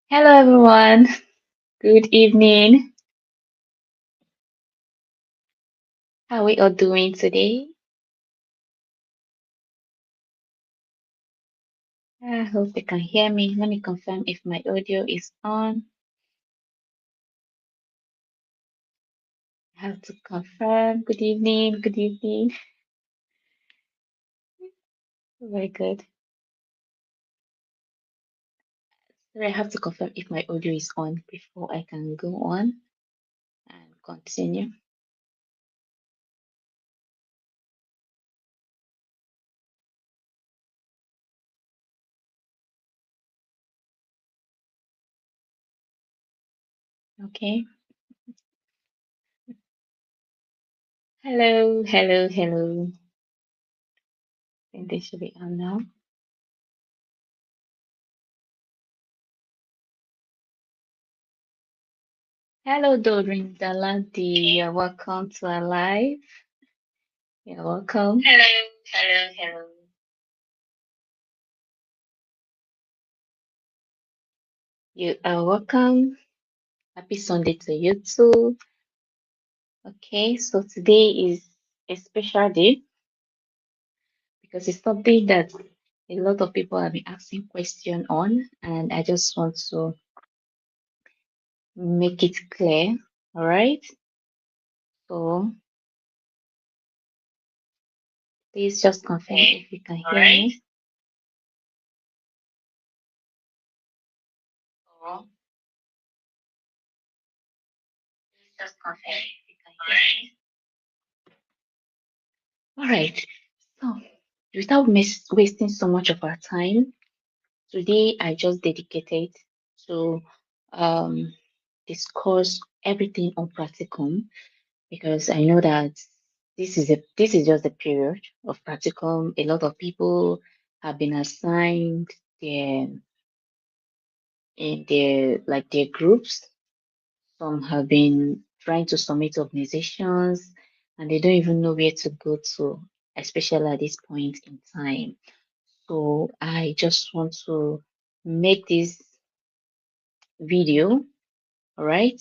Hello, everyone. Good evening. How are we all doing today? I hope you can hear me. Let me confirm if my audio is on. I have to confirm. Good evening. Good evening. Very good. So I have to confirm if my audio is on before I can go on and continue. Okay. Hello, hello, hello. I think this should be on now. Hello, Doreen Dalandi. You're welcome to our live. You're welcome. Hello, hello, hello. You are welcome. Happy Sunday to you too. Okay, so today is a special day because it's something that a lot of people have been asking question on, and I just want to make it clear. All right. So please just confirm if you can hear me. So please just confirm if you can hear me. All right. So without wasting so much of our time, today I just dedicated to um discuss everything on practicum because I know that this is just a period of practicum. A lot of people have been assigned their in their groups. Some have been trying to submit organizations and they don't even know where to go to, especially at this point in time. So I just want to make this video, all right,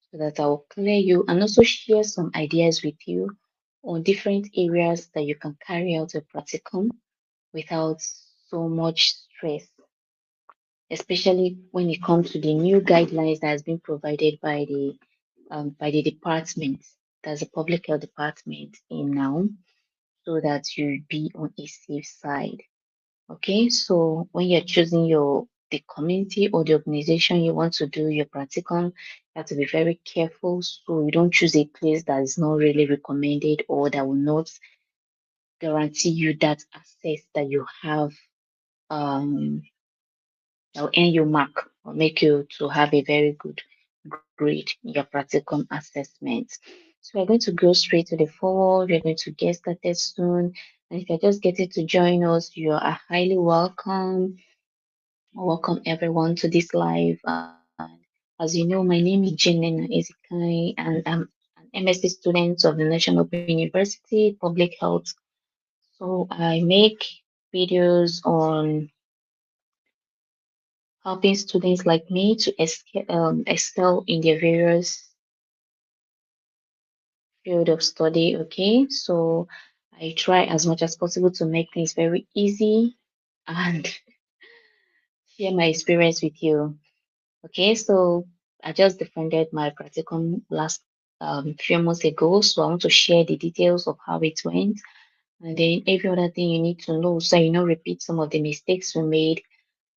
so that I will clear you and also share some ideas with you on different areas that you can carry out a practicum without so much stress, especially when it comes to the new guidelines that has been provided by the department, that's the public health department in now, so that you be on a safe side. Okay, so when you're choosing the community or the organization you want to do your practicum, you have to be very careful so you don't choose a place that is not really recommended or that will not guarantee you that access that you have that will earn you mark or make you to have a very good grade in your practicum assessment. So we're going to go straight to the forward. We're going to get started soon. And if you're just getting to join us, you are highly welcome. Welcome everyone to this live. And as you know, my name is Jenena Ezekai, and I'm an MSc student of the National Open University Public Health. So I make videos on helping students like me to excel in their various field of study. Okay, so I try as much as possible to make things very easy and share my experience with you. Okay, so I just defended my practicum last few months ago, so I want to share the details of how it went, and then every other thing you need to know, so you know repeat some of the mistakes we made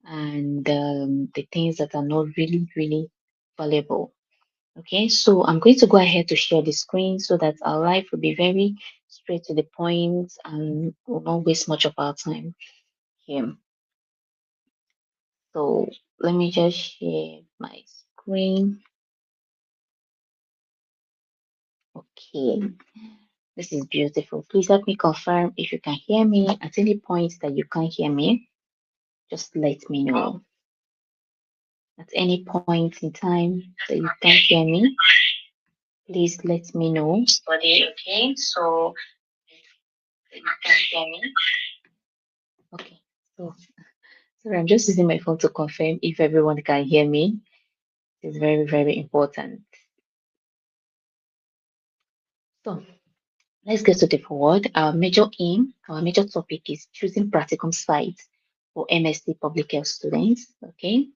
and the things that are not really valuable. Okay, so I'm going to go ahead to share the screen so that our life will be very straight to the point and will not waste much of our time here. So let me just share my screen. Okay, this is beautiful. Please help me confirm if you can hear me. At any point that you can't hear me, just let me know. At any point in time that you can't hear me, please let me know. Okay, so you can hear me. Okay, so So I'm just using my phone to confirm if everyone can hear me. It's very, very important. So let's get to the forward. Our major topic is choosing practicum sites for MSc Public Health students. Okay,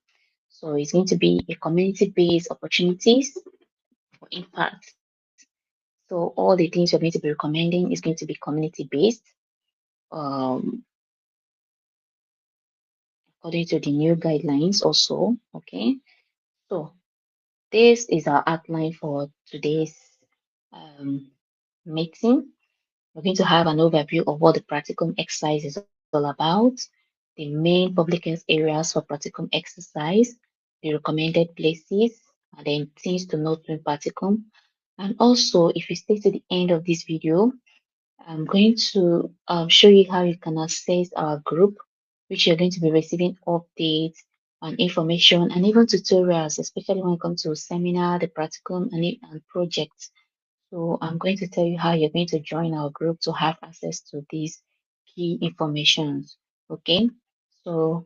so it's going to be a community-based opportunities for impact. So all the things we're going to be recommending is going to be community-based, um, according to the new guidelines also. Okay, so this is our outline for today's um, meeting. We're going to have an overview of what the practicum exercise is all about, the main public health areas for practicum exercise, the recommended places, and then things to note in practicum. And also, if you stay to the end of this video, I'm going to show you how you can access our group, which you're going to be receiving updates and information and even tutorials, especially when it comes to seminar, the practicum, and projects. So I'm going to tell you how you're going to join our group to have access to these key informations. Okay, so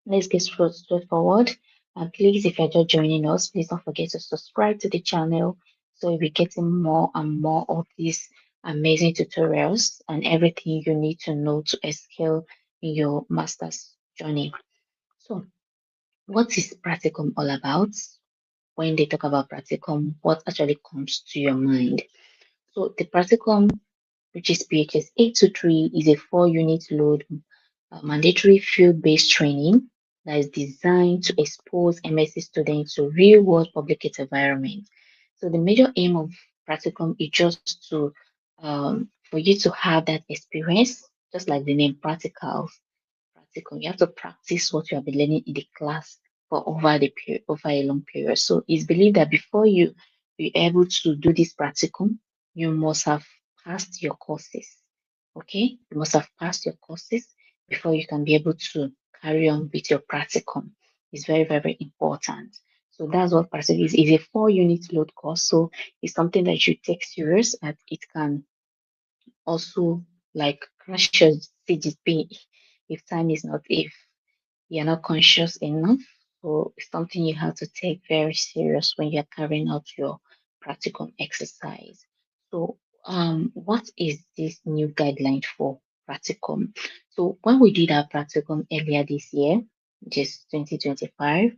let's get straightforward. And please, if you're just joining us, please don't forget to subscribe to the channel so you'll be getting more and more of these amazing tutorials and everything you need to know to scale in your master's journey. So, what is practicum all about? When they talk about practicum, what actually comes to your mind? So, the practicum, which is PHS 823, is a 4 unit load mandatory field-based training that is designed to expose MSc students to real-world public health environment. So the major aim of practicum is just to for you to have that experience, just like the name practicum. You have to practice what you have been learning in the class for over a long period. So it's believed that before you be able to do this practicum, you must have passed your courses. Okay, you must have passed your courses before you can be able to carry on with your practicum. It's very, very important. So that's what practicum is. It's a 4 unit load course. So it's something that you take serious and it can also like crash your CGP if time is not if you're not conscious enough. So it's something you have to take very serious when you're carrying out your practicum exercise. So what is this new guideline for practicum? So when we did our practicum earlier this year, just 2025,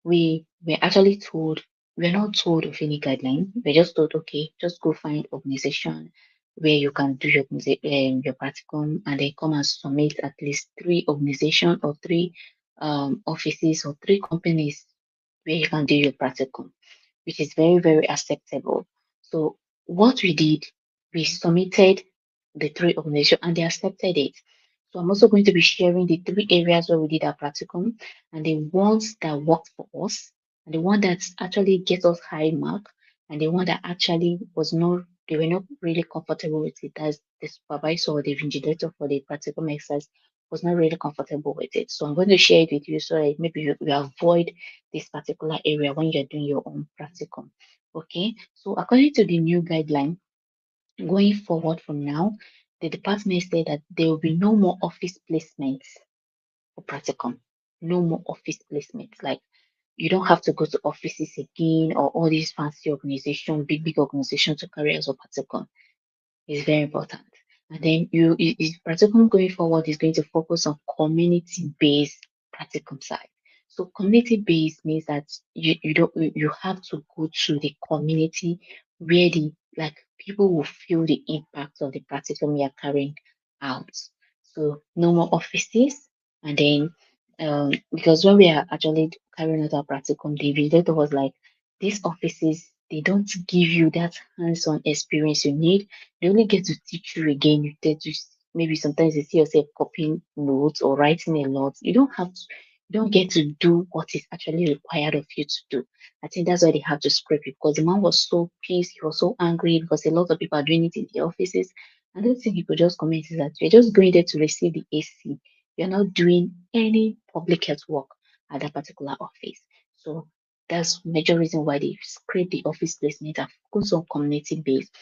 we were actually told, we're not told of any guideline. We're just told, okay, just go find organization where you can do your practicum and then come and submit at least 3 organization or 3 offices or 3 companies where you can do your practicum, which is very, very acceptable. So what we did, we submitted the 3 organizations and they accepted it. So I'm also going to be sharing the 3 areas where we did our practicum and the ones that worked for us and the one that actually get us high mark and the one that actually was not they were not really comfortable with it as the supervisor or the invigilator for the practicum exercise was not really comfortable with it. So I'm going to share it with you so that maybe you avoid this particular area when you're doing your own practicum. Okay, so according to the new guideline, going forward from now, the department said that there will be no more office placements for practicum. No more office placements. Like you don't have to go to offices again or all these fancy organizations, big organizations to carry out your practicum is very important. And then practicum going forward is going to focus on community-based practicum side. So community-based means that you have to go to the community where the like people will feel the impact of the practicum you are carrying out. So no more offices, and then because when we are actually carrying out our practicum, the invigilator was like, these offices they don't give you that hands-on experience you need. They only get to teach you again. You get to maybe sometimes you see yourself copying notes or writing a lot. You don't get to do what is actually required of you to do. I think that's why they have to scrape it because the man was so pissed, he was so angry because a lot of people are doing it in the offices. I don't think he could just comment is that you're just going there to receive the AC. You're not doing any public health work at that particular office. So that's major reason why they scrape the office placement and focus on community based.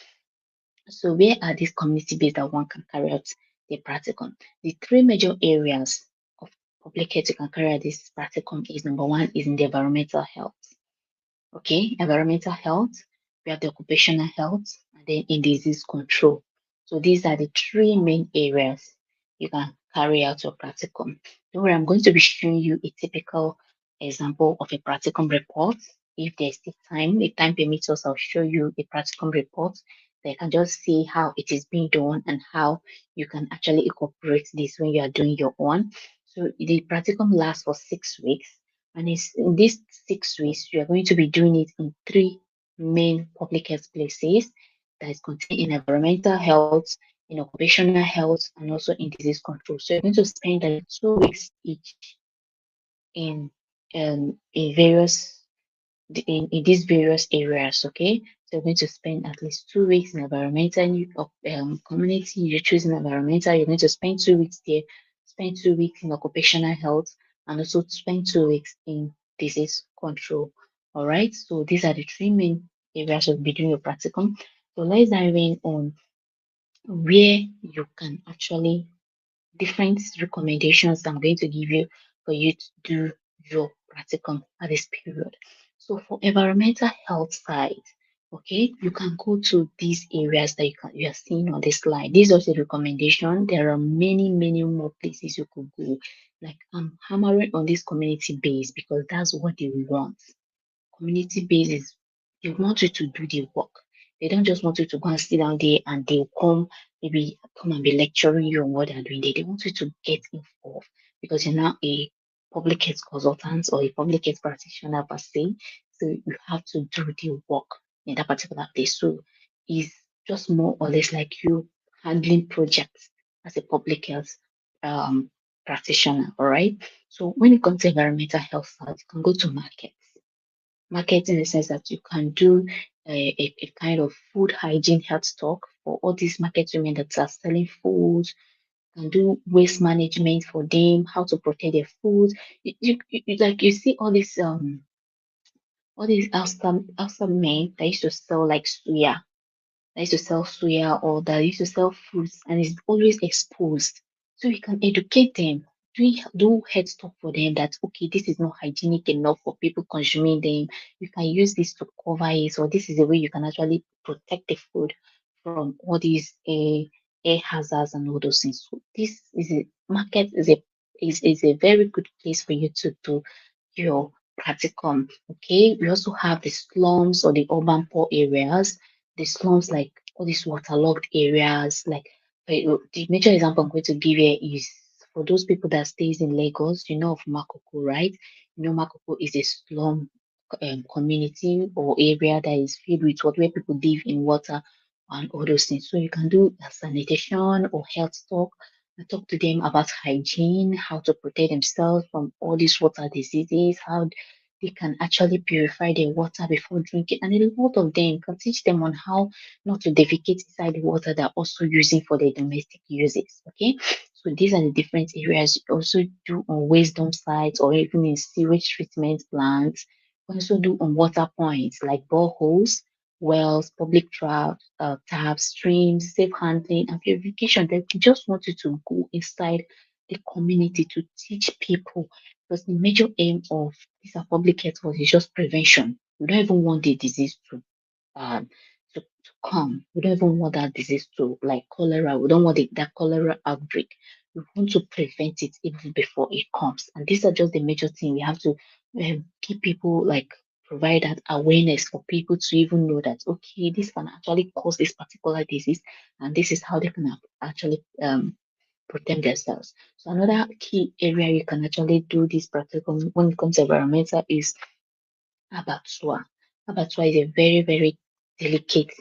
So where are these community based that one can carry out the practicum? The 3 major areas of public health you can carry out this practicum is number one is in the environmental health. Okay, environmental health, we have the occupational health, and then in disease control. So these are the three main areas you can carry out your practicum. Don't worry, I'm going to be showing you a typical example of a practicum report. If there's still time, if time permits us, I'll show you a practicum report that you can just see how it is being done and how you can actually incorporate this when you are doing your own. So the practicum lasts for 6 weeks. And it's in these 6 weeks, you are going to be doing it in three main public health places that is contained in environmental health, in occupational health, and also in disease control. So you're going to spend like 2 weeks each in in various in these various areas. Okay, so you're going to spend at least 2 weeks in environmental community. You're choosing environmental. You're going to spend 2 weeks there, spend 2 weeks in occupational health, and also spend 2 weeks in disease control. All right, so these are the three main areas of doing your practicum. So let's dive in on where you can actually different recommendations I'm going to give you for you to do your practicum at this period. So for environmental health side, okay, you can go to these areas that you are seeing on this slide. This is also a recommendation. There are many more places you could go. Like I'm hammering on this community base because that's what they want. Community based is they want you to do the work. They don't just want you to go and sit down there and they'll maybe come and be lecturing you on what they're doing. They want you to get involved because you're now a public health consultant or a public health practitioner per se. So you have to do the work in that particular place. So it's just more or less like you handling projects as a public health um, practitioner. All right. So when it comes to environmental health side, you can go to markets. Market in the sense that you can do a kind of food hygiene health talk for all these market women that are selling food, can do waste management for them, how to protect their food. Like you see all these outside men that used to sell like suya, that used to sell suya or that used to sell fruits and is always exposed. So you can educate them, do head stop for them that okay, this is not hygienic enough for people consuming them. You can use this to cover it, or this is a way you can actually protect the food from all these air hazards and all those things. So this is a market is a very good place for you to do your practicum. Okay, we also have the slums or the urban poor areas, the slums like all these waterlogged areas. Like the major example I'm going to give here is for those people that stays in Lagos. You know of Makoko, right? You know Makoko is a slum community or area that is filled with what where people live in water and all those things. So you can do a sanitation or health talk and talk to them about hygiene, how to protect themselves from all these water diseases, how they can actually purify their water before drinking. And a lot of them can teach them on how not to defecate inside the water they're also using for their domestic uses. Okay. So these are the different areas you also do on waste dump sites or even in sewage treatment plants. We also do on water points like boreholes, wells, public taps, streams, safe handling, and purification. They just want you to go inside the community to teach people because the major aim of this public health was is just prevention. We don't even want the disease um to come. We don't even want that disease to like cholera. We don't want that cholera outbreak. We want to prevent it even before it comes. And these are just the major thing we have to keep people like provide that awareness for people to even know that okay, this can actually cause this particular disease, and this is how they can actually protect themselves. So another key area you can actually do this practical when it comes to environmental is abattoir. Abattoir is a very delicate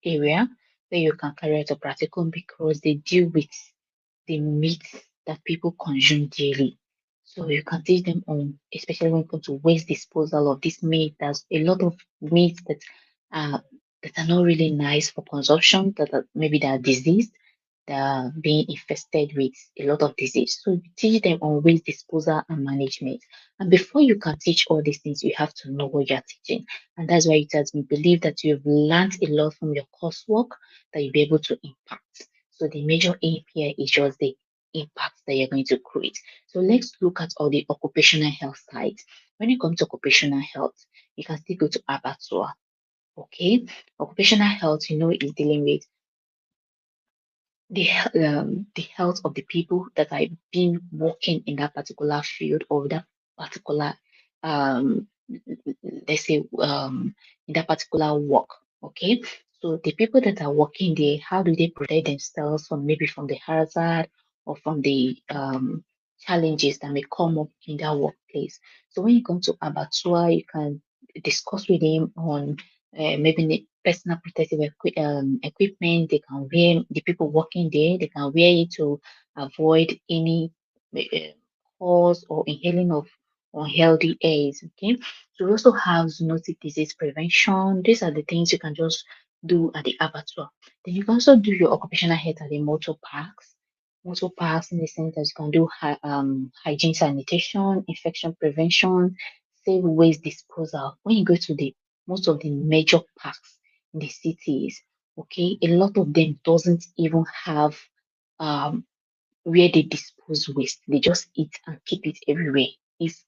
area where you can carry out a practicum because they deal with the meat that people consume daily. So you can teach them on, especially when it comes to waste disposal of this meat. There's a lot of meat uh that are not really nice for consumption, that are, maybe they are diseased, they are being infested with a lot of disease. So you teach them on waste disposal and management. And before you can teach all these things, you have to know what you are teaching. And that's why it has me believe that you've learned a lot from your coursework that you'll be able to impact. So the major aim here is just the impact that you're going to create. So let's look at all the occupational health sites. When it comes to occupational health, you can still go to abattoir. Okay, occupational health, is dealing with the health of the people that have been working in that particular field or that particular um let's say in that particular work. Okay, so the people that are working there, how do they protect themselves from maybe from the hazard or from the challenges that may come up in that workplace? So when you come to abattoir, you can discuss with them on maybe the personal protective equipment they can wear. The people working there, they can wear it to avoid any uh, cause or inhaling of unhealthy airs. Okay, so we also have zoonotic disease prevention. These are the things you can just do at the abattoir. Then you can also do your occupational health at the motor parks. Motor parks in the sense that you can do hygiene sanitation, infection prevention, safe waste disposal. When you go to the most of the major parks in the cities, okay, a lot of them doesn't even have um where they dispose waste. They just eat and keep it everywhere. Is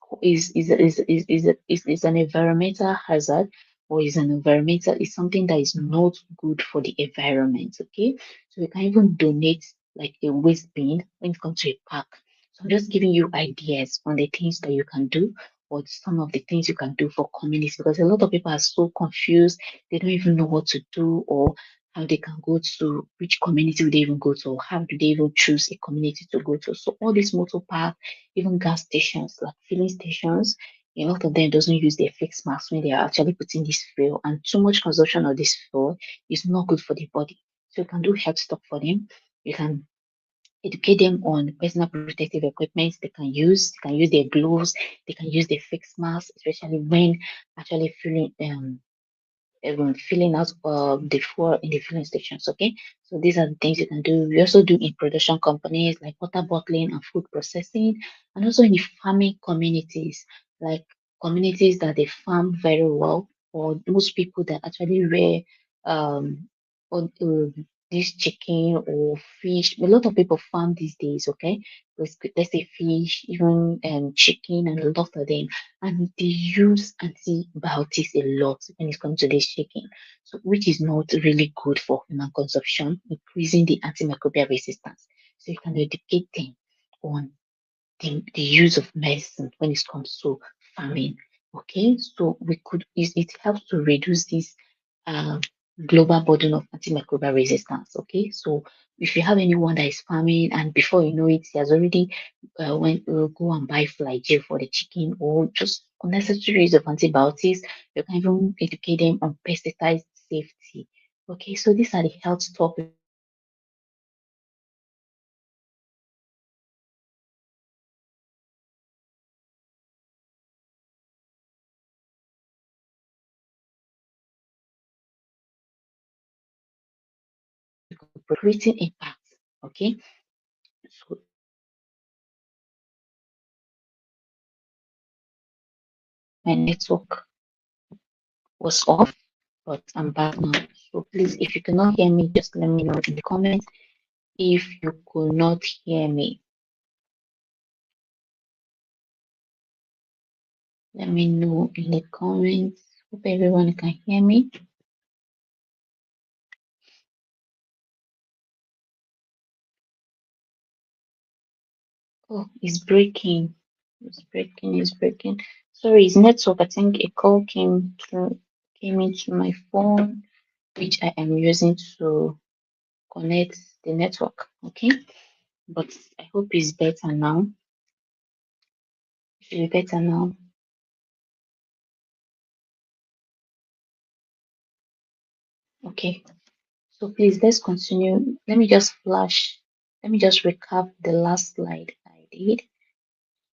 an environmental hazard, or is an environmental is something that is not good for the environment. Okay, so you can even donate like a waste bin when it comes to a park. So I'm just giving you ideas on the things that you can do, or some of the things you can do for communities, because a lot of people are so confused. They don't even know what to do, or how they can go to, which community would they even go to, how do they even choose a community to go to. So all these motor parks, even gas stations, like filling stations, a lot of them doesn't use their fixed masks when they are actually putting this fuel, and too much consumption of this fuel is not good for the body. So you can do health stop for them. You can educate them on personal protective equipment they can use. They can use their gloves. They can use their fixed masks, especially when actually filling out the fuel in the filling stations. Okay, so these are the things you can do. We also do in production companies like water bottling and food processing, and also in the farming communities, like communities that they farm very well, or most people that actually rear or, this chicken or fish. A lot of people farm these days. Okay, let's say fish, even chicken, and a lot of them, and they use antibiotics a lot when it comes to this shaking, so which is not really good for human consumption, increasing the antimicrobial resistance. So you can educate them on the use of medicine when it comes to farming. Okay, so it helps to reduce this uh, global burden of antimicrobial resistance. Okay, so if you have anyone that is farming and before you know it, he has already went go and buy fly for the chicken, or just unnecessary use of antibiotics, you can even educate them on pesticide safety. Okay, so these are the health topics creating impact. Okay, so my network was off, but I'm back now. So please, if you cannot hear me, just let me know in the comments. If you could not hear me, let me know in the comments. Hope everyone can hear me. Oh, it's breaking. It's breaking. It's breaking. Sorry, it's network. I think a call came into my phone, which I am using to connect the network. Okay, but I hope it's better now. It should be better now. Okay, so please let's continue. Let me just recap the last slide I did,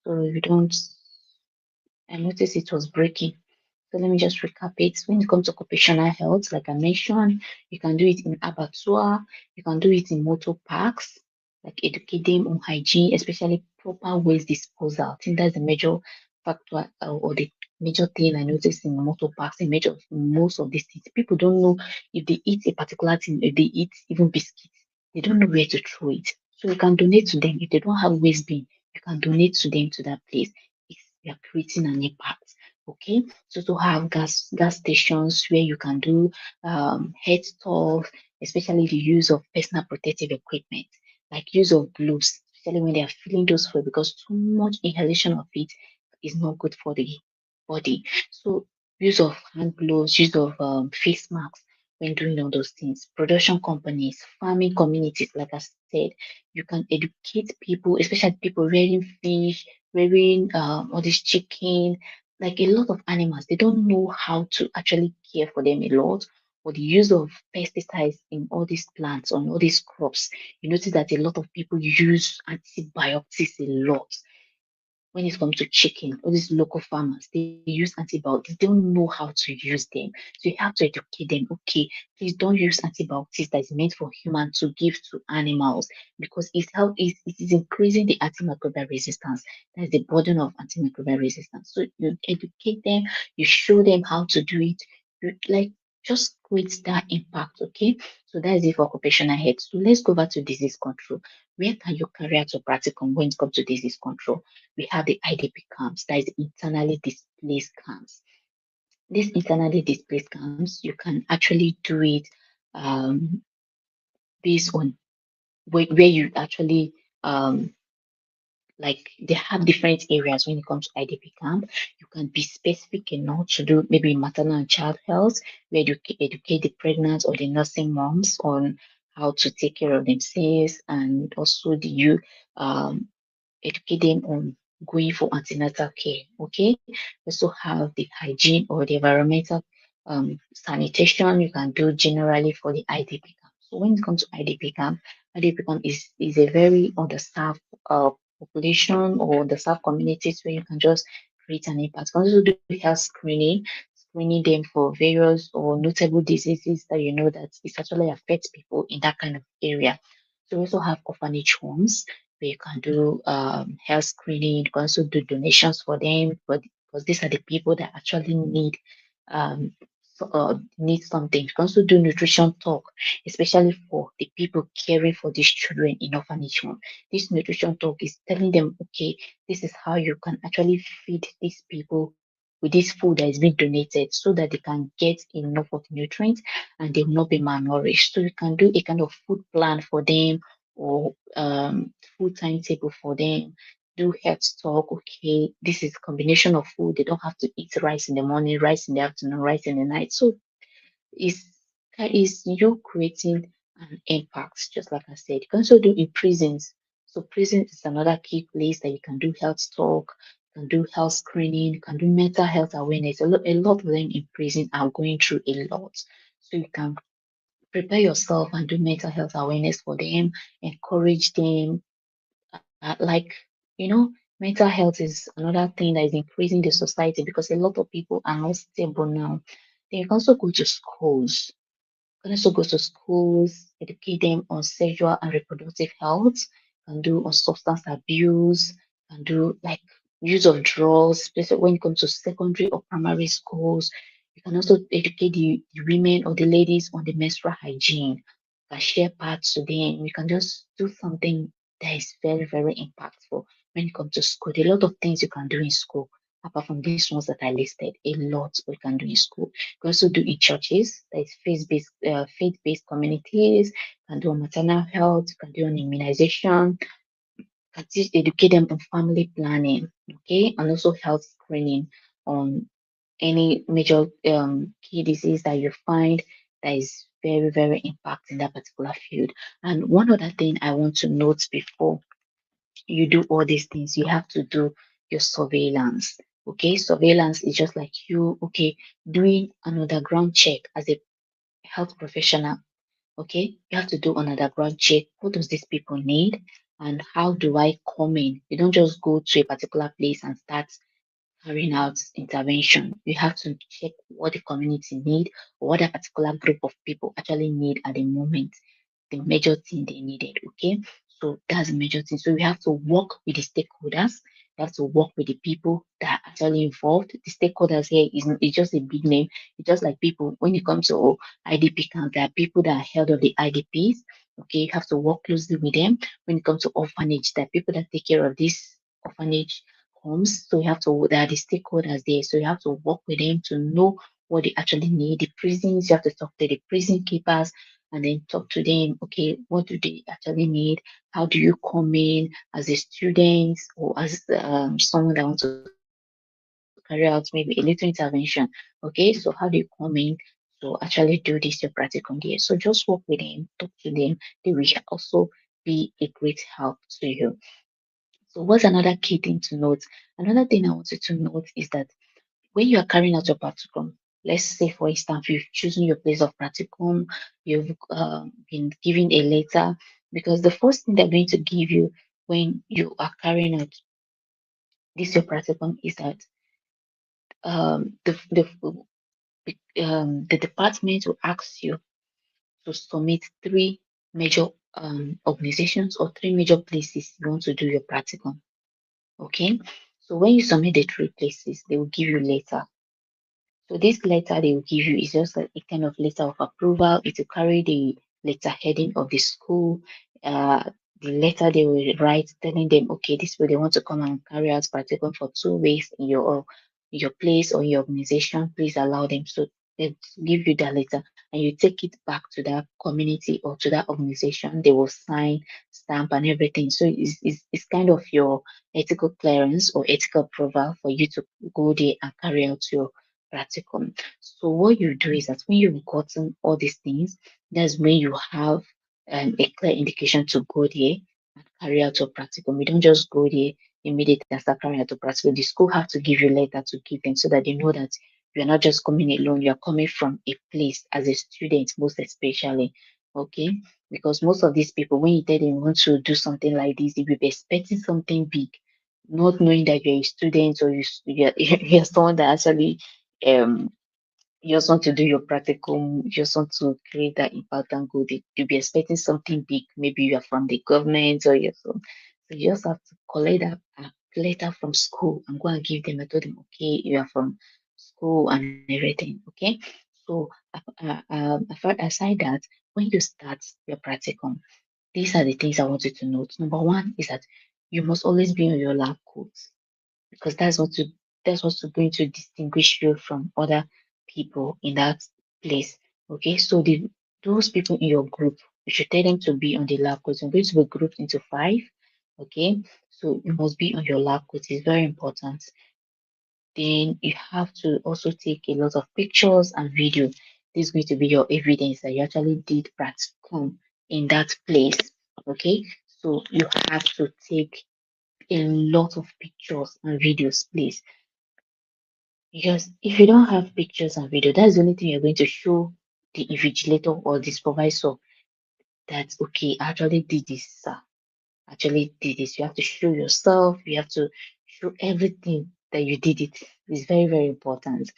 so you don't. I noticed it was breaking. So let me just recap it. When it comes to occupational health, like I mentioned, you can do it in abattoir, you can do it in motor parks, like educate them on hygiene, especially proper waste disposal. I think that's the major factor, or the major thing I noticed in motor parks, in major most of these things. People don't know if they eat a particular thing, if they eat even biscuits, they don't know where to throw it. So you can donate to them. If they don't have waste bin, you can donate to them to that place. You are creating an impact. Okay. So to have gas stations where you can do head talks, especially the use of personal protective equipment, like use of gloves, especially when they are filling those food, because too much inhalation of it is not good for the body. So use of hand gloves, use of face masks when doing all those things. Production companies, farming communities, like I said, you can educate people, especially people rearing fish, rearing all this chicken, like a lot of animals. They don't know how to actually care for them a lot. Or the use of pesticides in all these plants, on all these crops. You notice that a lot of people use antibiotics a lot when it comes to chicken. All these local farmers, they use antibiotics. They don't know how to use them. So you have to educate them. Okay, please don't use antibiotics that is meant for humans to give to animals, because it is increasing the antimicrobial resistance. That's the burden of antimicrobial resistance. So you educate them, you show them how to do it. You like just create that impact. Okay, so that is it for occupational health. So let's go back to disease control. Where can you carry out your practicum when it comes to disease control? We have the IDP camps, that is internally displaced camps. These internally displaced camps, you can actually do it um, based on where you actually like they have different areas when it comes to IDP camp. You can be specific enough to do maybe maternal and child health, where you educate the pregnant or the nursing moms on how to take care of themselves, and also the you educate them on going for antenatal care. Okay, we also have the hygiene or the environmental sanitation you can do generally for the IDP camp. So when it comes to IDP camp, IDP camp is a very understaffed population or underserved communities where you can just create an impact. You can also do health screening them for various or notable diseases that you know that it actually affects people in that kind of area. So we also have orphanage homes where you can do health screening. You can also do donations for them, but because these are the people that actually um, need something. You can also do nutrition talk, especially for the people caring for these children in orphanage home. This nutrition talk is telling them, okay, this is how you can actually feed these people with this food that is being donated, so that they can get enough of the nutrients and they will not be malnourished. So you can do a kind of food plan for them, or food timetable for them. Do health talk. Okay, this is combination of food. They don't have to eat rice in the morning, rice in the afternoon, rice in the night. So is is you creating an impact, just like I said. You can also do in prisons. So prison is another key place that you can do health talk, you can do health screening, you can do mental health awareness. A lot of them in prison are going through a lot. So you can prepare yourself and do mental health awareness for them, encourage them. Like, you know, mental health is another thing that is increasing the society, because a lot of people are not stable now. Then you can also go to schools, can also go to schools, educate them on sexual and reproductive health, can do on substance abuse, can do like use of drugs, especially when it comes to secondary or primary schools. You can also educate the women or the ladies on the menstrual hygiene. You can share parts to them. We can just do something that is very, very impactful when it comes to school. There are a lot of things you can do in school, apart from these ones that I listed. A lot we can do in school. You can also do in churches, that is faith-based communities. You can do on maternal health, you can do on immunization, you can teach, educate them on family planning, okay, and also health screening on any major key disease that you find that is very, very impacting that particular field. And one other thing I want to note before you do all these things, you have to do your surveillance. Okay, surveillance is just like you, okay, doing an underground check as a health professional. Okay, you have to do an underground check. What does these people need, and how do I come in? You don't just go to a particular place and start carrying out intervention. You have to check what the community need, or what a particular group of people actually need at the moment, the major thing they needed. Okay, so that's the major thing. So we have to work with the stakeholders. We have to work with the people that are actually involved. The stakeholders here is just a big name. It's just like people when it comes to IDP camp, there are people that are head of the IDPs. Okay, you have to work closely with them when it comes to orphanage. There are people that take care of these orphanage homes. So you have to, they are the stakeholders there. So you have to work with them to know what they actually need. The prisons, you have to talk to the prison keepers and then talk to them. Okay, what do they actually need? How do you come in as a student or as someone that wants to carry out maybe a little intervention? Okay, so how do you come in to actually do this, your practicum there? So just work with them, talk to them. They will also be a great help to you. So what's another key thing to note? Another thing I wanted to note is that when you are carrying out your practicum, let's say for instance, you've chosen your place of practicum, you've been given a letter, because the first thing they're going to give you when you are carrying out this your practicum is that the department will ask you to submit three major organizations or three major places you want to do your practicum. Okay, so when you submit the three places, they will give you letter. So this letter they will give you is just like a kind of letter of approval. It will carry the letter heading of the school. Uh, the letter they will write telling them, okay, this way they want to come and carry out practicum for 2 weeks in your place or your organization. Please allow them. So they give you that letter and you take it back to that community or to that organization. They will sign, stamp, and everything. So it's kind of your ethical clearance or ethical approval for you to go there and carry out your practicum. So what you do is that when you've gotten all these things, that's when you have a clear indication to go there and carry out your practicum. You don't just go there immediately and start carrying out your practicum. The school have to give you a letter to give them so that they know that you're not just coming alone, you're coming from a place as a student, most especially. Okay, because most of these people, when you tell them you want to do something like this, they will be expecting something big, not knowing that you're a student or you're someone that actually um you just want to do your practicum, you just want to create that impact and good. You'll be expecting something big. Maybe you are from the government or you're from, so you just have to collect that letter from school and go and give them. I told them, okay, you are from school and everything. Okay. So aside that, when you start your practicum, these are the things I want you to note. Number one is that you must always be on your lab coats because that's what's going to distinguish you from other people in that place. Okay, so those people in your group, you should tell them to be on the lab coat. You're going to be grouped into five. Okay, so you must be on your lab coat. It's very important. Then you have to also take a lot of pictures and video. This is going to be your evidence that you actually did practicum in that place. Okay, so you have to take a lot of pictures and videos, please. Because if you don't have pictures and video, that's the only thing you're going to show the invigilator or the supervisor that, okay, I actually did this, sir. Actually did this. You have to show yourself. You have to show everything that you did it. It's very, very important.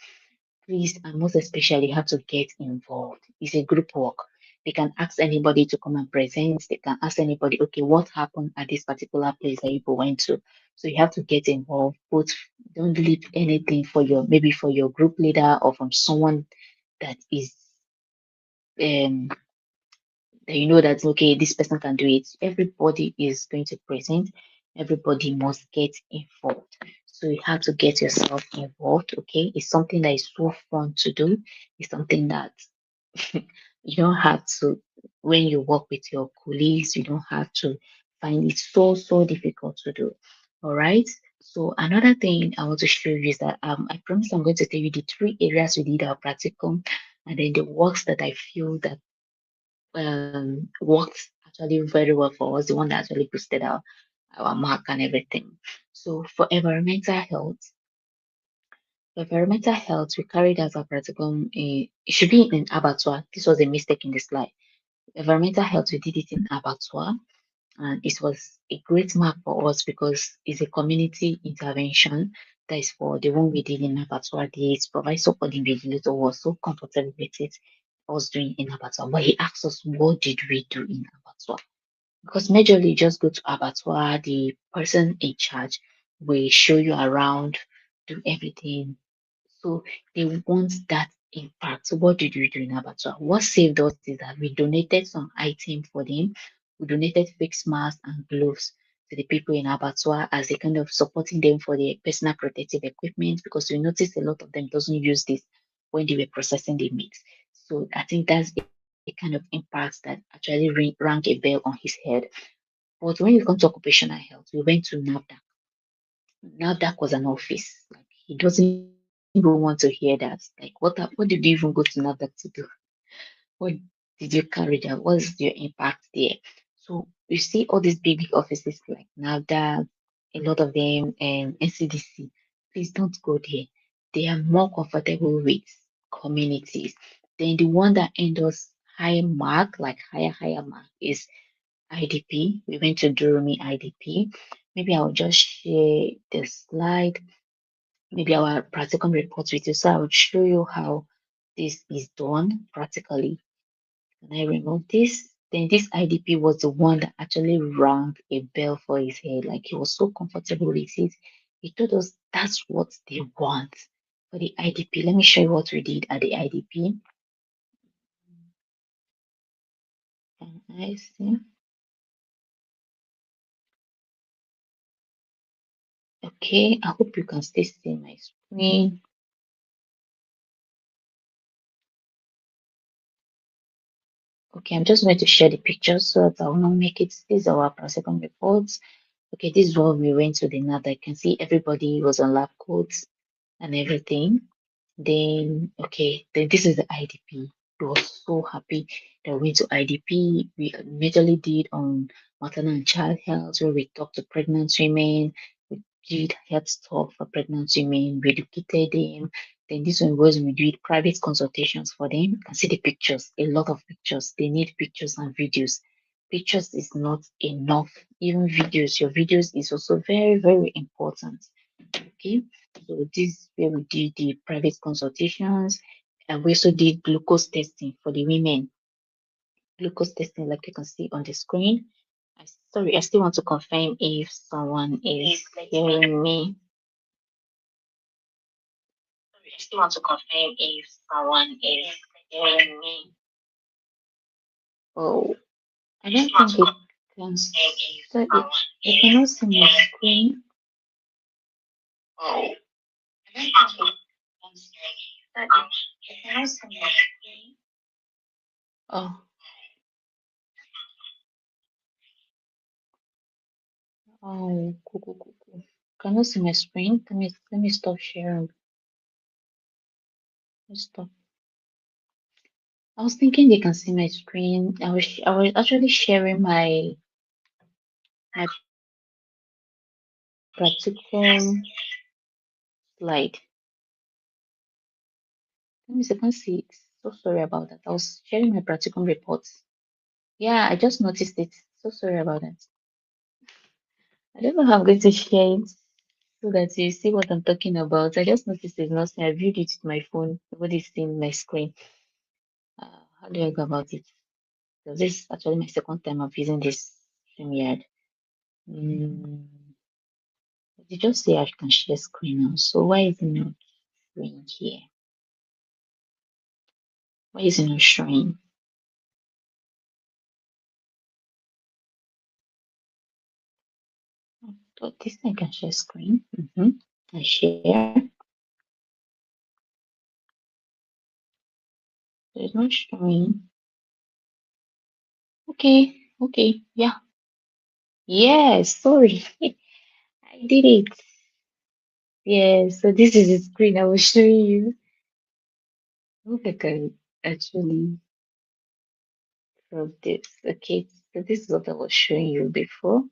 Please, and most especially, you have to get involved. It's a group work. They can ask anybody to come and present. They can ask anybody, okay, what happened at this particular place that you went to? So you have to get involved. Both don't leave anything for your maybe for your group leader or from someone that is um that you know that okay, this person can do it. Everybody is going to present. Everybody must get involved. So you have to get yourself involved. Okay, it's something that is so fun to do. It's something that you don't have to when you work with your colleagues. You don't have to find it so difficult to do. All right. So another thing I want to show you is that I promise I'm going to tell you the three areas we did our practicum, and then the works that I feel that worked actually very well for us, the one that actually boosted our mark and everything. So for environmental health, we carried out our practicum. It should be in abattoir. This was a mistake in the slide. Environmental health, we did it in abattoir, and it was a great mark for us because it's a community intervention. That is for the one we did in abattoir. The supervisor for the invigilator was so comfortable with it. I was doing in abattoir, but he asked us, what did we do in abattoir? Because majorly you just go to abattoir, the person in charge will show you around, do everything. So they want that impact. So what did we do in Abattoir? What saved us is that we donated some item for them. We donated face masks and gloves to the people in Abattoir as a kind of supporting them for their personal protective equipment, because we noticed a lot of them doesn't use this when they were processing the meat. So I think that's a kind of impact that actually rang a bell on his head. But when it comes to occupational health, we went to NAFDAC. NAFDAC was an office. Like, he doesn't even want to hear that. Like, what did you even go to NAFDAC to do? What did you carry there? What's your impact there? So you see all these big offices like NAFDAC, a lot of them, NCDC. Please don't go there. They are more comfortable with communities. Then the one that endorses high mark, like higher mark, is IDP. We went to Durumi IDP. Maybe I'll just share the slide, maybe our practicum report with you. So I would show you how this is done practically. Can I remove this? Then this IDP was the one that actually rang a bell for his head. Like, he was so comfortable with it. He told us that's what they want for the IDP. Let me show you what we did at the IDP. Can I see? Okay, I hope you can still see my screen. Okay, I'm just going to share the pictures so that I will not make it. This is our second reports. Okay, this is what we went to the NADA. You can see everybody was on lab coats and everything. Then, okay, then this is the IDP. We were so happy that we went to IDP. We majorly did on maternal and child health, where we talked to pregnant women. We did health stuff for pregnant women. We educated them. Then this one was we did private consultations for them. You can see the pictures, a lot of pictures. They need pictures and videos. Pictures is not enough. Even videos, your videos is also very, very important. Okay, so this is where we did the private consultations, and we also did glucose testing for the women. Glucose testing, like you can see on the screen. Sorry, I still want to confirm if someone is hearing me. Sorry, I still want to confirm if someone is hearing me. Oh, I don't think it can. Sorry, I cannot see my screen. Oh, I don't think it can. Sorry, I cannot see my screen. Oh, oh, cool, cool, cool, cool. Cannot see my screen. Let me stop sharing. Let's stop. I was thinking they can see my screen. I was actually sharing my practicum slide. Let me see, I can't see it. So sorry about that. I was sharing my practicum reports. Yeah, I just noticed it. So sorry about that. I don't know how I'm going to share it so that you see what I'm talking about. I just noticed it's not. I viewed it with my phone. Nobody's seeing my screen. How do I go about it? Because this is actually my second time of using this StreamYard. Mm, they just say I can share screen now. So why is it not showing here? Why is it not showing? Oh, this I can share screen. I share. So it's not showing. Okay, yeah. Yes, sorry. I did it. Yes, so this is the screen I was showing you. I hope I can actually crop this. Okay, so this is what I was showing you before.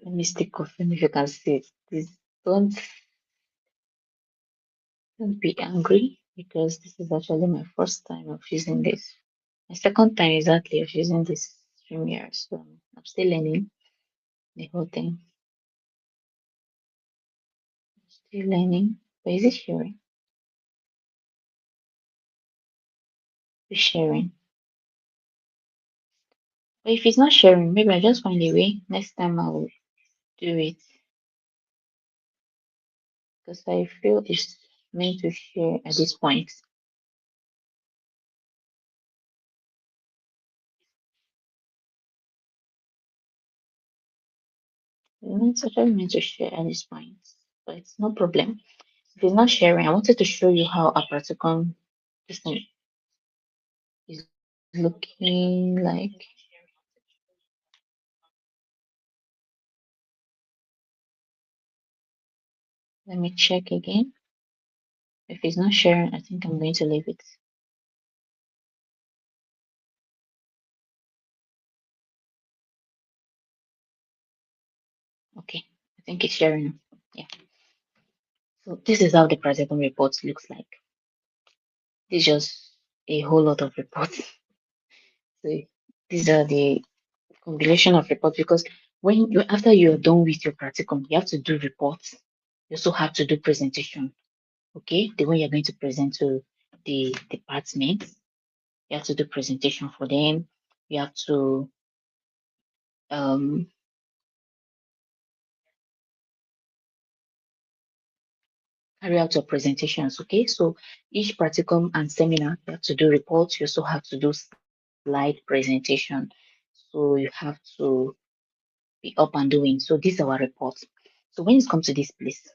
Let me stick off and if you can see it. Please don't be angry because this is actually my first time of using this. My second time exactly of using this StreamYard, so I'm still learning the whole thing. Still learning. But is it sharing? It's sharing. But if it's not sharing, maybe I just find a way. Next time I will do it. Because I feel it's meant to share at this point. It's actually meant to share at this point, but it's no problem. If it's not sharing, I wanted to show you how a practicum system is looking like. Let me check again. If it's not sharing, I think I'm going to leave it. Okay, I think it's sharing. Yeah. So this is how the practicum report looks like. It's just a whole lot of reports. So these are the compilation of reports because when you after you're done with your practicum, you have to do reports. You also have to do presentation. Okay, the one you're going to present to the department. You have to do presentation for them. You have to um carry out your presentations. Okay, so each practicum and seminar you have to do reports. You also have to do slide presentation. So you have to be up and doing. So these are our reports. So when it comes to this place,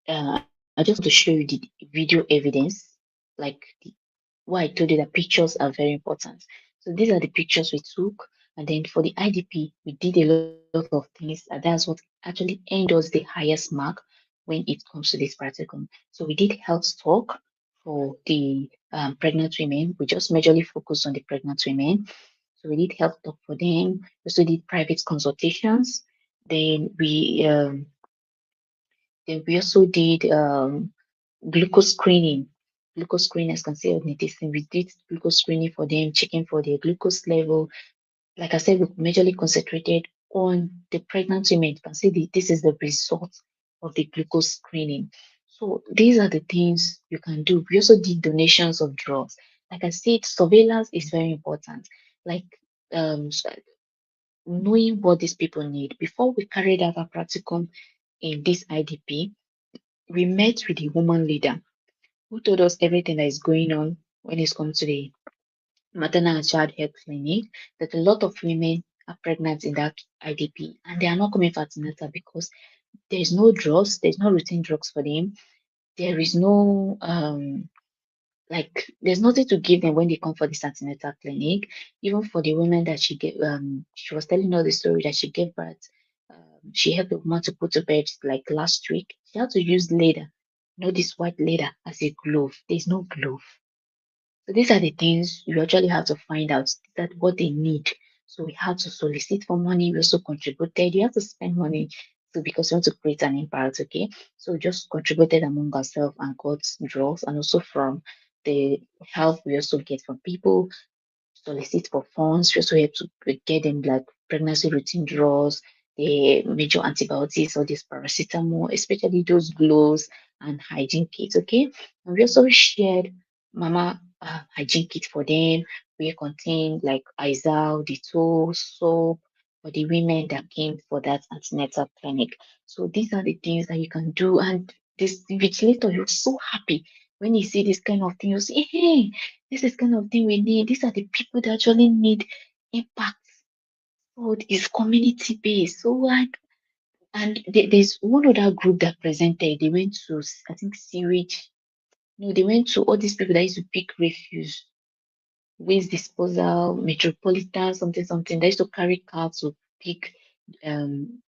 I just want to show you the video evidence, like why I told you that pictures are very important. So these are the pictures we took, and then for the IDP, we did a lot of things, and that's what actually earned us the highest mark when it comes to this practicum. So we did health talk for the pregnant women. We just majorly focused on the pregnant women. So we did health talk for them. We also did private consultations. Then we also did glucose screening. Glucose screening, as can see on this thing, we did glucose screening for them, checking for their glucose level. Like I said, we majorly concentrated on the pregnant women. You can see this is the result of the glucose screening. So these are the things you can do. We also did donations of drugs. Like I said, surveillance is very important. Like knowing what these people need. Before we carried out our practicum in this IDP, we met with the woman leader who told us everything that is going on when it comes to the maternal and child health clinic, that a lot of women are pregnant in that IDP and they are not coming for antenatal because there's no drugs, there's no routine drugs for them, there is no like there's nothing to give them when they come for the antenatal clinic. Even for the women that she gave, she was telling us the story that she gave birth. She helped the woman to put to bed like last week. She had to use leather, this white leather as a glove. There's no glove. So these are the things you actually have to find out that what they need. So we have to solicit for money. We also contributed. You have to spend money so because you want to create an impact. Okay, so we just contributed among ourselves and got draws, and also from the help we also get from people solicit for funds. We also help to get them like pregnancy routine draws, the major antibiotics or this paracetamol, especially those gloves and hygiene kits. Okay, and we also shared mama hygiene kit for them. We contain like Izal, Dettol, soap for the women that came for that antenatal clinic. So these are the things that you can do, and this invigilator, you're so happy when you see this kind of thing. You say, hey, this is kind of thing we need. These are the people that actually need impact. So it's community based. So like, and there's one other group that presented. They went to, I think, sewage. No, they went to all these people that used to pick refuse, waste disposal, metropolitan, something, something. They used to carry cars to pick um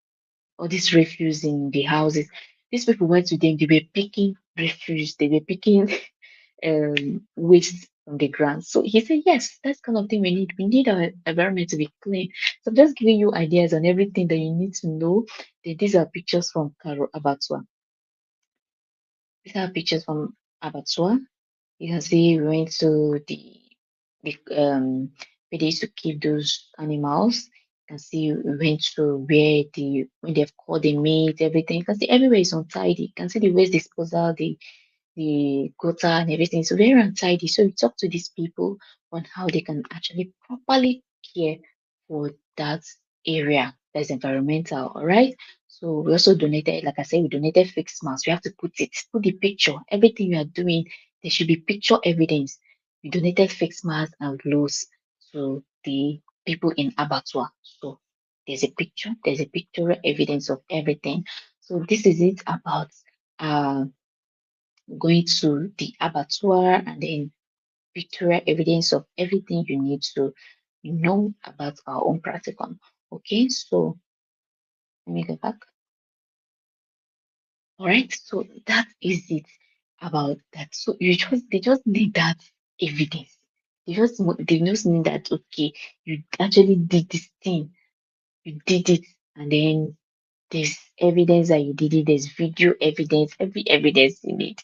all this refuse in the houses. These people went to them. They were picking refuse. They were picking waste from the ground. So he said, yes, that's kind of thing we need. We need our environment to be clean. So I'm just giving you ideas on everything that you need to know. These are pictures from Caro Abattoir. These are pictures from Abattoir. You can see we went to the where they used to keep those animals. You can see we went to where when they've caught the meat, everything. You can see everywhere is untidy. You can see the waste disposal, the quota and everything. So very untidy. So we talk to these people on how they can actually properly care for that area that's environmental. All right. So we also donated, like I said, we donated fixed masks. We have to put the picture, everything you are doing, there should be picture evidence. We donated fixed masks and gloves to the people in abattoir. So there's a pictorial evidence of everything. So this is it about uh going to the abattoir and then pictorial evidence of everything you need to know about our own practicum. Okay, so let me go back. All right, so that is it about that. So they just need that evidence. They just need that, okay, you actually did this thing, you did it, and then there's evidence that you did it, there's video evidence, every evidence you need.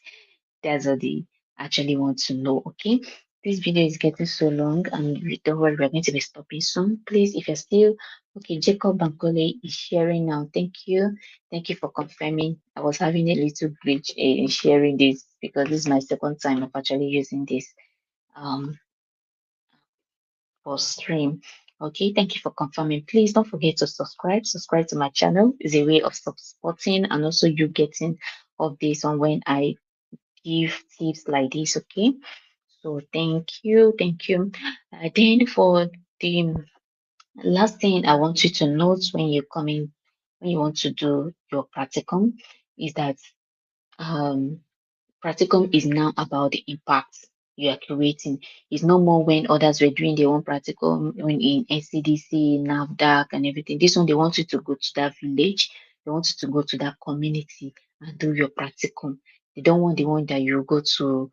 That's what they actually want to know. Okay, this video is getting so long, and don't worry, we're going to be stopping soon. Please, if you're still okay, Jacob Bankole is sharing now. Thank you for confirming. I was having a little glitch in sharing this because this is my second time of actually using this um for stream. Okay, thank you for confirming. Please don't forget to subscribe. Subscribe to my channel is a way of supporting and also you getting updates on when I give tips like this. Okay, so thank you. Then for the last thing I want you to note when you come in, when you want to do your practicum, is that um practicum is now about the impact you are creating. It's no more when others were doing their own practicum when in NCDC, NAVDAC, and everything. This one, they want you to go to that village, they want you to go to that community and do your practicum. They don't want the one that you go to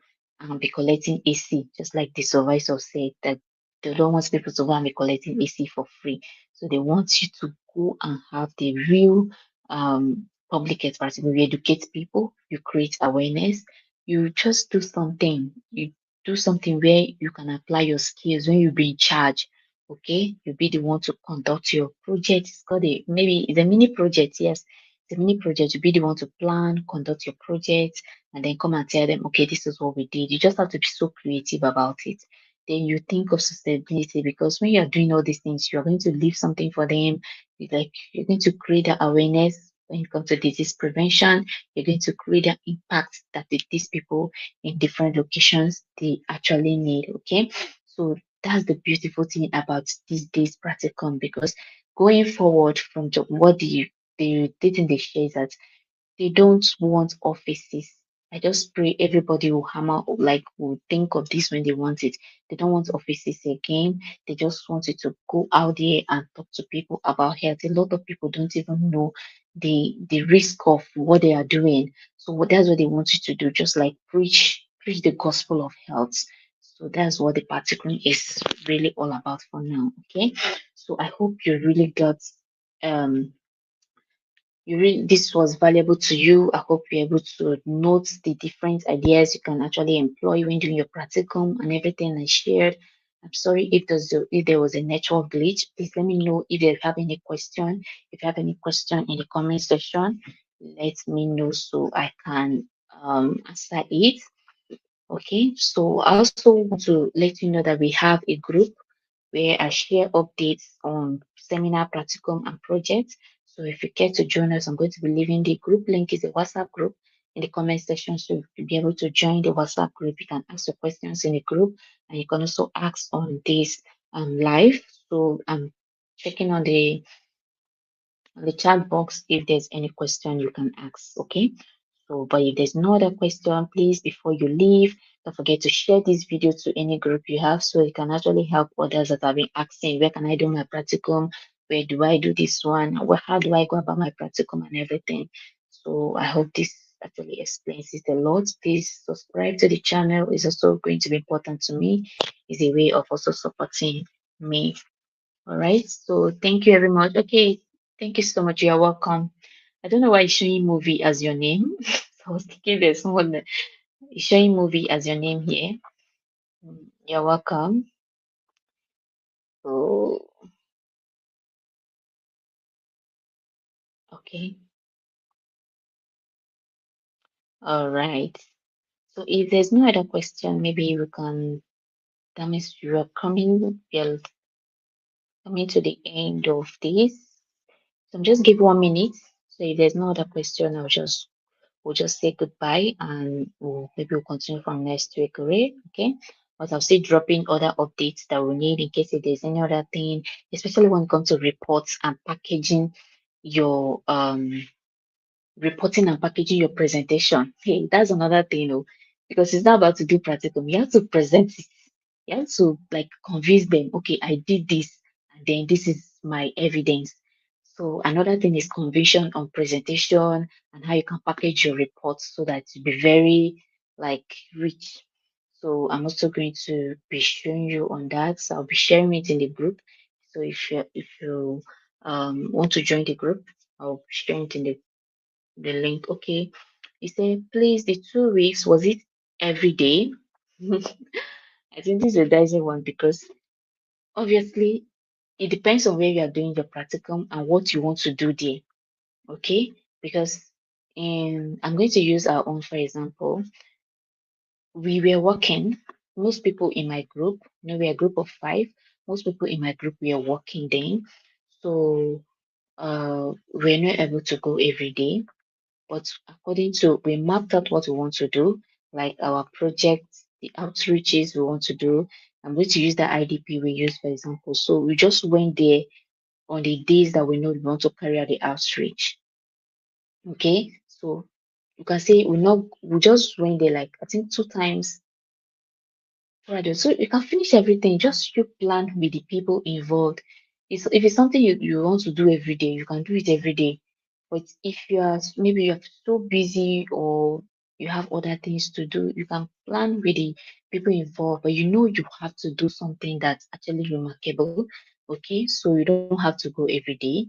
be collecting AC, just like the supervisor said that they don't want people to go and be collecting AC for free. So they want you to go and have the real public health practicum. You educate people, you create awareness, you just do something. You do something where you can apply your skills when you be in charge. Okay, you be the one to conduct your project. It's called maybe it's a mini project. Yes, it's a mini project. You be the one to plan, conduct your project, and then come and tell them, okay, this is what we did. You just have to be so creative about it. Then you think of sustainability because when you're doing all these things, you're going to leave something for them. You're going to create that awareness when it comes to disease prevention. You're going to create an impact that these people in different locations they actually need. Okay, so that's the beautiful thing about these days practicum, because going forward from what the thing they share is that they don't want offices. I just pray everybody will hammer, like, will think of this when they want it. They don't want offices again. They just want you to go out there and talk to people about health. A lot of people don't even know the risk of what they are doing. So that's what they want you to do, just like preach the gospel of health. So that's what the particle is really all about for now. Okay. So I hope you really got um this was valuable to you. I hope you're able to note the different ideas you can actually employ when doing your practicum and everything I shared. I'm sorry if there was a network glitch. Please let me know if you have any question. If you have any question in the comment section, let me know so I can answer it. Okay, so I also want to let you know that we have a group where I share updates on seminar, practicum, and projects. So if you care to join us, I'm going to be leaving the group link is a WhatsApp group in the comment section. So you'll be able to join the WhatsApp group. You can ask your questions in the group, and you can also ask on this live. So I'm checking on the chat box if there's any question you can ask. Okay. So, but if there's no other question, please, before you leave, don't forget to share this video to any group you have so it can actually help others that have been asking, where can I do my practicum? Where do I do this one? How do I go about my practicum and everything? So I hope this actually explains it a lot. Please subscribe to the channel. It's also going to be important to me. It's a way of also supporting me. All right. So thank you very much. Okay. Thank you so much. You're welcome. I don't know why it's showing movie as your name. So I was thinking there's someone that is showing movie as your name here. You're welcome. So, okay. All right. So if there's no other question, maybe we can, that means you're coming to the end of this. So just give 1 minute So if there's no other question, we'll just say goodbye and maybe we'll continue from next week, right? Okay. But I'll still drop in other updates that we need in case if there's any other thing, especially when it comes to reports and packaging your reporting and packaging your presentation. Hey, that's another thing, because it's not about to do practicum. You have to present it. You have to like convince them, okay, I did this, and then this is my evidence. So another thing is conviction on presentation and how you can package your reports so that it be very like rich. So I'm also going to be showing you on that. So I'll be sharing it in the group. So if you want to join the group, I'll be sharing it in the link. Okay. He said, please, the 2 weeks, was it every day? I think this is a dicey one because obviously it depends on where you are doing your practicum and what you want to do there. Okay. Because I'm going to use our own for example. We were working, most people in my group, we're a group of 5. Most people in my group were working then. So we're not able to go every day. But according to, we mapped out what we want to do, like our projects, the outreaches we want to do. I'm going to use the IDP we use, for example. So we just went there on the days that we know we want to carry out the outreach. Okay, so you can say we just went there like I think 2 times Friday. So you can finish everything. Just you plan with the people involved. If it's something you want to do every day, you can do it every day. But if maybe you're so busy or you have other things to do, you can plan with the people involved, but you have to do something that's actually remarkable. Okay, so you don't have to go every day.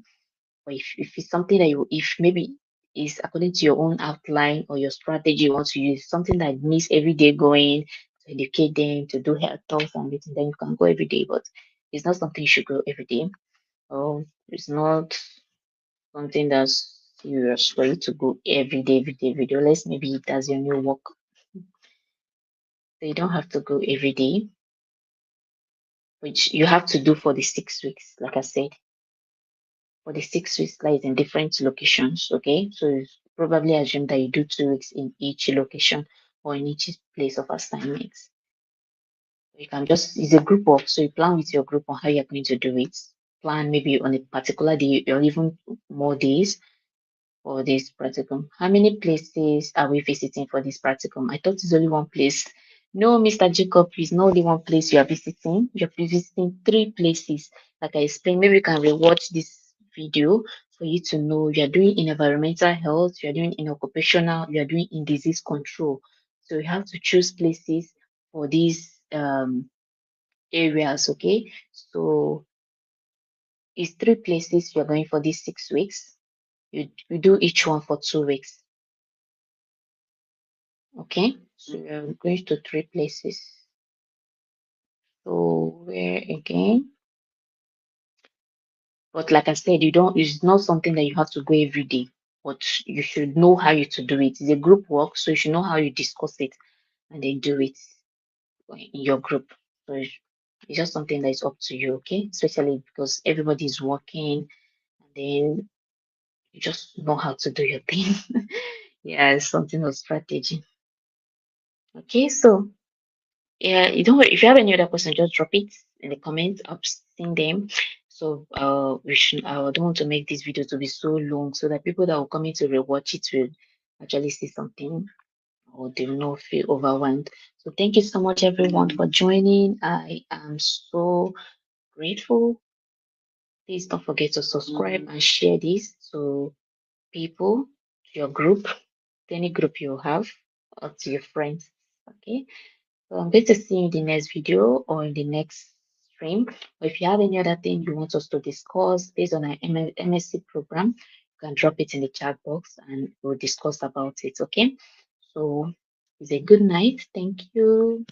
But if it's something that if maybe is according to your own outline or your strategy you want to use, something that needs every day going to educate them, to do health talks and everything, then you can go every day. But it's not something you should go every day. Or it's not something that's serious for you to go every day, every day, every day. Unless maybe that's your new work. So you don't have to go every day, which you have to do for the 6 weeks, like I said. For the 6 weeks, like in different locations. Okay, so you probably assume that you do 2 weeks in each location or in each place of assignment. You can just, it's a group work, so you plan with your group on how you're going to do it. Plan maybe on a particular day or even more days for this practicum. How many places are we visiting for this practicum? I thought it's only one place. No, Mr. Jacob, it's not only one place you are visiting. You're visiting 3 places. Like I explained, maybe you can rewatch this video for you to know you are doing in environmental health, you are doing in occupational, you are doing in disease control. So you have to choose places for these areas, okay? So it's 3 places you're going for these 6 weeks. You do each one for 2 weeks. Okay, so you're going to 3 places. So where again? But like I said, it's not something that you have to go every day, but you should know how you to do it. It's a group work, so you should know how you discuss it and then do it in your group. So it's just something that is up to you, okay? Especially because everybody is working and then you just know how to do your thing. Yeah, it's something of strategy. Okay, so yeah, you don't worry. If you have any other question, just drop it in the comments. I've seen them. So I don't want to make this video to be so long so that people that will come in to rewatch it will actually see something or they will not feel overwhelmed. So thank you so much everyone for joining. I am so grateful. Please don't forget to subscribe and share this to people, to your group, to any group you have, or to your friends. Okay. So I'm going to see you in the next video or in the next stream. Or if you have any other thing you want us to discuss based on our MSc program, you can drop it in the chat box and we'll discuss about it. Okay. So it's a good night. Thank you.